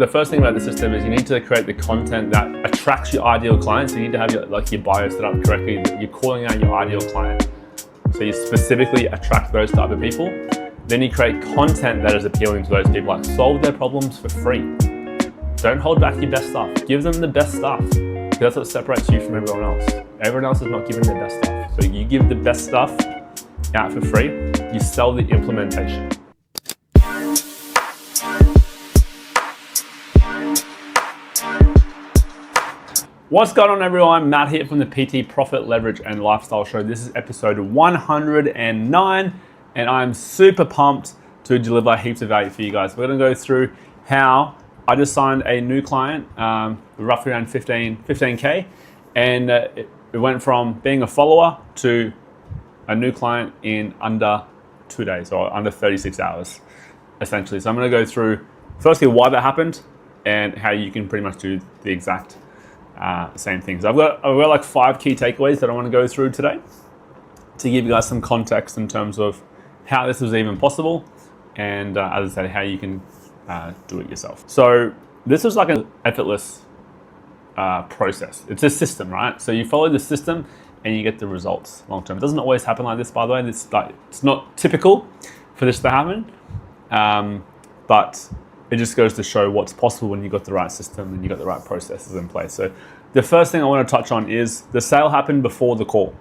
The first thing about the system is you need to create the content that attracts your ideal client. So you need to have your bio set up correctly. You're calling out your ideal client. So you specifically attract those type of people. Then you create content that is appealing to those people, like solve their problems for free. Don't hold back your best stuff. Give them the best stuff. Because that's what separates you from everyone else. Everyone else is not giving their best stuff. So you give the best stuff out for free. You sell the implementation. What's going on, everyone? Matt here from the PT Profit, Leverage and Lifestyle Show. This is episode 109, and I'm super pumped to deliver heaps of value for you guys. We're going to go through how I just signed a new client, roughly around 15K, and it went from being a follower to a new client in under 2 days, or under 36 hours, essentially. So I'm going to go through, firstly, why that happened and how you can pretty much do the exact same things. I've got like 5 key takeaways that I want to go through today to give you guys some context in terms of how this was even possible, and as I said, how you can do it yourself. So this is like an effortless process. It's a system, right? So you follow the system and you get the results long term. It doesn't always happen like this, by the way. It's not typical for this to happen, but it just goes to show what's possible when you've got the right system and you've got the right processes in place. So the first thing I want to touch on is the sale happened before the call.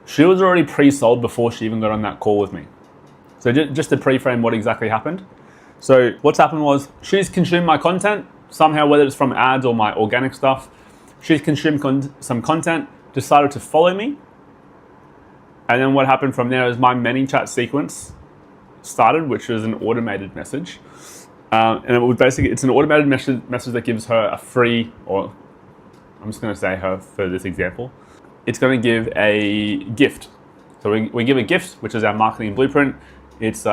She was already pre-sold before she even got on that call with me. So just to pre-frame what exactly happened. So what's happened was she's consumed my content somehow, whether it's from ads or my organic stuff. She's consumed some content, decided to follow me. And then what happened from there is my ManyChat sequence started, which was an automated message. And it was basically, it's an automated message that gives her a free, or I'm just going to say her for this example. It's going to give a gift. So we give a gift, which is our marketing blueprint. It's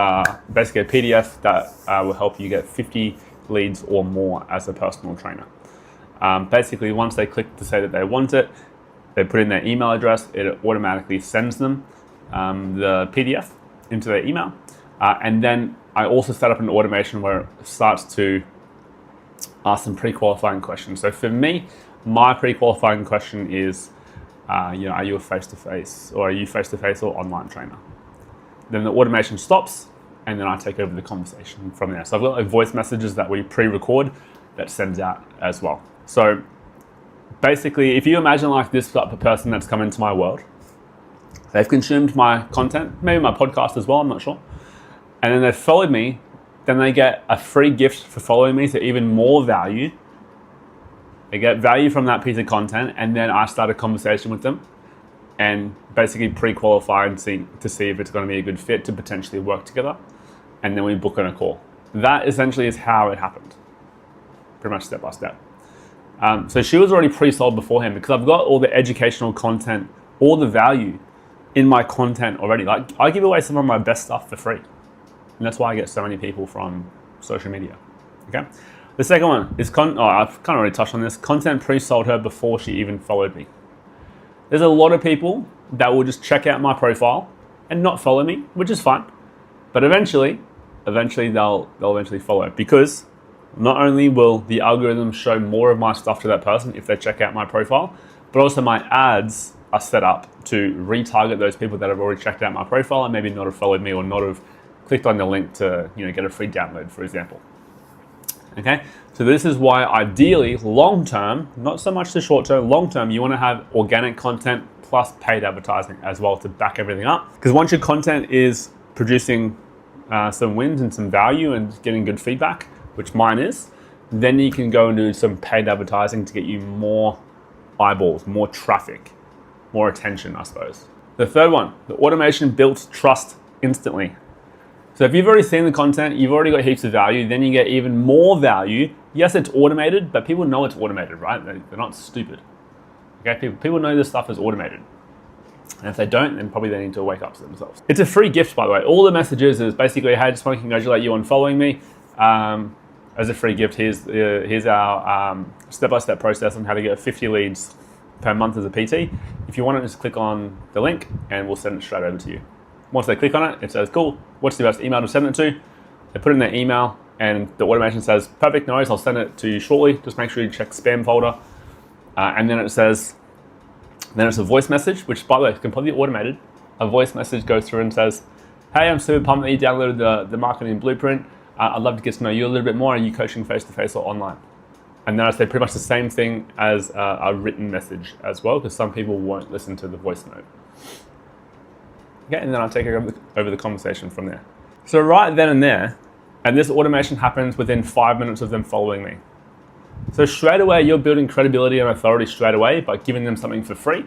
basically a PDF that will help you get 50 leads or more as a personal trainer. Basically, once they click to say that they want it, they put in their email address, it automatically sends them the PDF into their email. And then I also set up an automation where it starts to ask some pre-qualifying questions. So for me, my pre-qualifying question is, are you a face-to-face, or are you face-to-face or online trainer? Then the automation stops, and then I take over the conversation from there. So I've got like voice messages that we pre-record that sends out as well. So basically, if you imagine like this type of person that's come into my world, they've consumed my content, maybe my podcast as well, I'm not sure. And then they've followed me, then they get a free gift for following me, so even more value. They get value from that piece of content, and then I start a conversation with them and basically pre-qualify and to see if it's going to be a good fit to potentially work together. And then we book on a call. That essentially is how it happened, pretty much step by step. So she was already pre-sold beforehand because I've got all the educational content, all the value in my content already. Like I give away some of my best stuff for free. And that's why I get so many people from social media, okay? The second one is, I've kind of already touched on this. Content pre-sold her before she even followed me. There's a lot of people that will just check out my profile and not follow me, which is fine. But eventually they'll eventually follow, because not only will the algorithm show more of my stuff to that person if they check out my profile, but also my ads are set up to retarget those people that have already checked out my profile and maybe not have followed me or not have clicked on the link to get a free download, for example. Okay, so this is why ideally, long term, not so much the short term, long term, you want to have organic content plus paid advertising as well to back everything up. Because once your content is producing some wins and some value and getting good feedback, which mine is, then you can go and do some paid advertising to get you more eyeballs, more traffic, more attention, I suppose. The third one, the automation built trust instantly. So if you've already seen the content, you've already got heaps of value, then you get even more value. Yes, it's automated, but people know it's automated, right? They're not stupid. Okay, people know this stuff is automated. And if they don't, then probably they need to wake up to themselves. It's a free gift, by the way. All the messages is basically, hey, I just want to congratulate you on following me. As a free gift, here's our step-by-step process on how to get 50 leads per month as a PT. If you want it, just click on the link and we'll send it straight over to you. Once they click on it, it says, cool, what's the best email to send it to? They put in their email, and the automation says, perfect, no worries, I'll send it to you shortly. Just make sure you check spam folder. And then it says, then it's a voice message, which by the way is completely automated. A voice message goes through and says, hey, I'm super pumped that you downloaded the marketing blueprint. I'd love to get to know you a little bit more. Are you coaching face-to-face or online? And then I say pretty much the same thing as a written message as well, because some people won't listen to the voice note. Okay, and then I'll take over the conversation from there. So right then and there, and this automation happens within 5 minutes of them following me. So straight away, you're building credibility and authority straight away by giving them something for free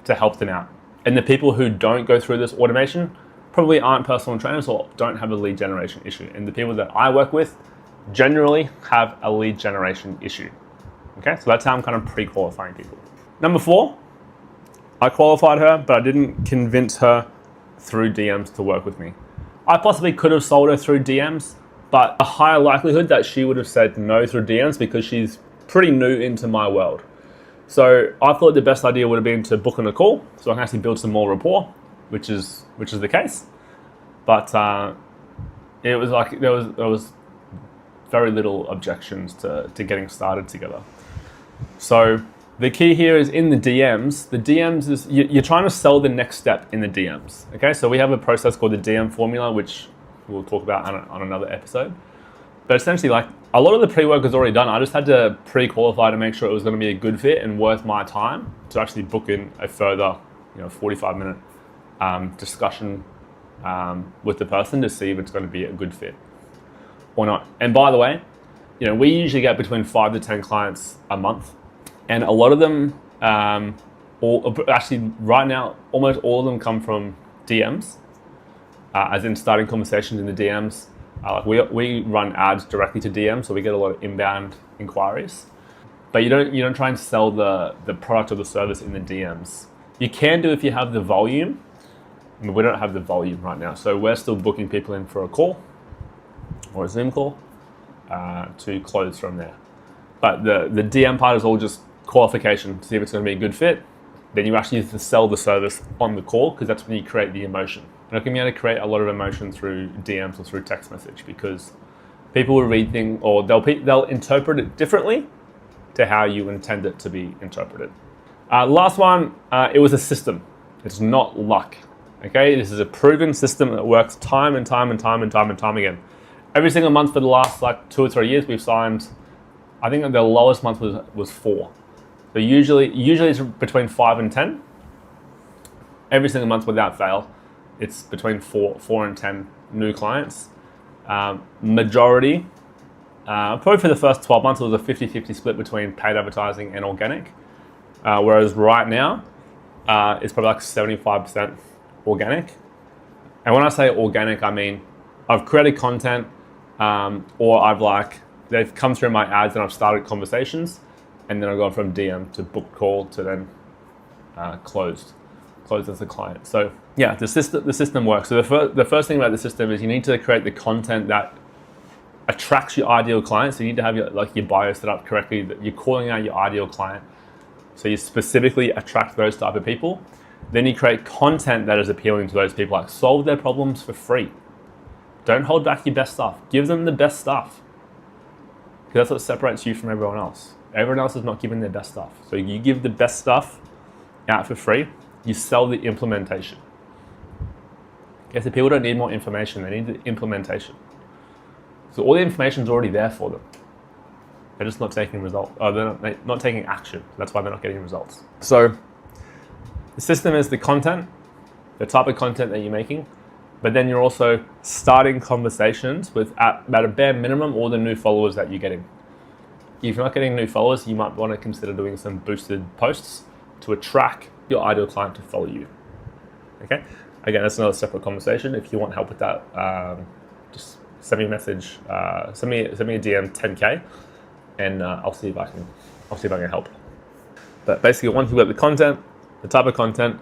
to help them out. And the people who don't go through this automation probably aren't personal trainers or don't have a lead generation issue. And the people that I work with generally have a lead generation issue. Okay, so that's how I'm kind of pre-qualifying people. Number 4, I qualified her, but I didn't convince her through DMs to work with me. I possibly could have sold her through DMs, but a higher likelihood that she would have said no through DMs because she's pretty new into my world. So I thought the best idea would have been to book on a call so I can actually build some more rapport, which is the case. But it was like there was very little objections to getting started together. So the key here is in the DMs. The DMs is you're trying to sell the next step in the DMs. Okay, so we have a process called the DM formula, which we'll talk about on another episode. But essentially, like a lot of the pre-work is already done. I just had to pre-qualify to make sure it was going to be a good fit and worth my time to actually book in a further, 45-minute discussion with the person to see if it's going to be a good fit or not. And by the way, we usually get between 5 to 10 clients a month, and a lot of them, actually right now, almost all of them come from DMs, as in starting conversations in the DMs. We run ads directly to DMs, so we get a lot of inbound inquiries. But you don't try and sell the product or the service in the DMs. You can do if you have the volume. I mean, we don't have the volume right now, so we're still booking people in for a call or a Zoom call to close from there. But the DM part is all just qualification to see if it's going to be a good fit. Then you actually have to sell the service on the call, because that's when you create the emotion. And I can be able to create a lot of emotion through DMs or through text message, because people will read things or they'll interpret it differently to how you intend it to be interpreted. Last one, it was a system. It's not luck. Okay, this is a proven system that works time and time and time and time and time again. Every single month for the last 2 or 3 years, we've signed. I think the lowest month was 4. So usually it's between 5 and 10. Every single month without fail, it's between 4 and 10 new clients. Majority, probably for the first 12 months, it was a 50-50 split between paid advertising and organic. Whereas right now, it's probably like 75% organic. And when I say organic, I mean I've created content, or they've come through my ads and I've started conversations, and then I've gone from DM to book call to then closed as a client. So yeah, the system works. So the first thing about the system is you need to create the content that attracts your ideal client. So you need to have your bio set up correctly, that you're calling out your ideal client. So you specifically attract those type of people. Then you create content that is appealing to those people, like solve their problems for free. Don't hold back your best stuff. Give them the best stuff, because that's what separates you from everyone else. Everyone else is not giving their best stuff. So you give the best stuff out for free. You sell the implementation. Okay, so people don't need more information. They need the implementation. So all the information is already there for them. They're just not taking results. They're not taking action. That's why they're not getting results. So the system is the content, the type of content that you're making, but then you're also starting conversations with, at a bare minimum, all the new followers that you're getting. If you're not getting new followers, you might want to consider doing some boosted posts to attract your ideal client to follow you. Okay? Again, that's another separate conversation. If you want help with that, just send me a message, send me a DM 10K, and I'll see if I can help. But basically, once you've got the content, the type of content,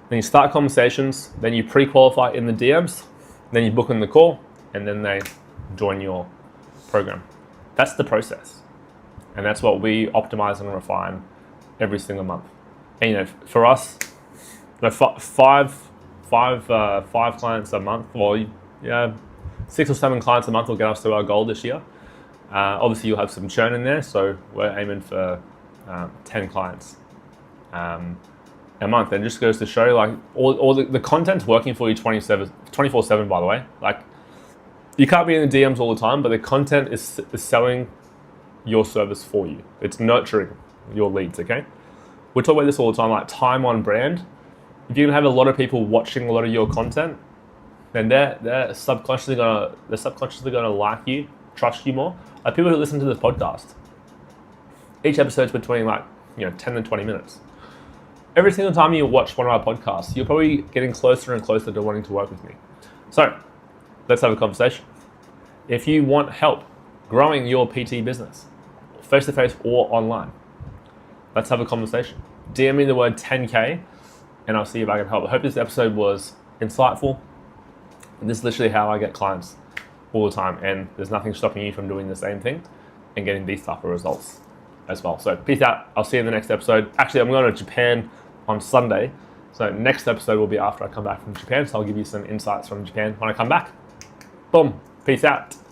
then you start conversations, then you pre-qualify in the DMs, then you book in the call, and then they join your program. That's the process. And that's what we optimize and refine every single month. And for us, five clients a month, well, yeah, 6 or 7 clients a month will get us to our goal this year. Obviously, you'll have some churn in there, so we're aiming for 10 clients a month. And it just goes to show, like, all the content's working for you 24/7, by the way. Like, you can't be in the DMs all the time, but the content is selling your service for you. It's nurturing your leads, okay? We talk about this all the time, like time on brand. If you're gonna have a lot of people watching a lot of your content, then they're subconsciously gonna like you, trust you more. Like people who listen to this podcast, each episode's between 10 and 20 minutes. Every single time you watch one of our podcasts, you're probably getting closer and closer to wanting to work with me. So let's have a conversation. If you want help growing your PT business, face-to-face or online, let's have a conversation. DM me the word 10K and I'll see if I can help. I hope this episode was insightful. This is literally how I get clients all the time, and there's nothing stopping you from doing the same thing and getting these type of results as well. So peace out. I'll see you in the next episode. Actually, I'm going to Japan on Sunday. So next episode will be after I come back from Japan. So I'll give you some insights from Japan when I come back. Boom. Peace out.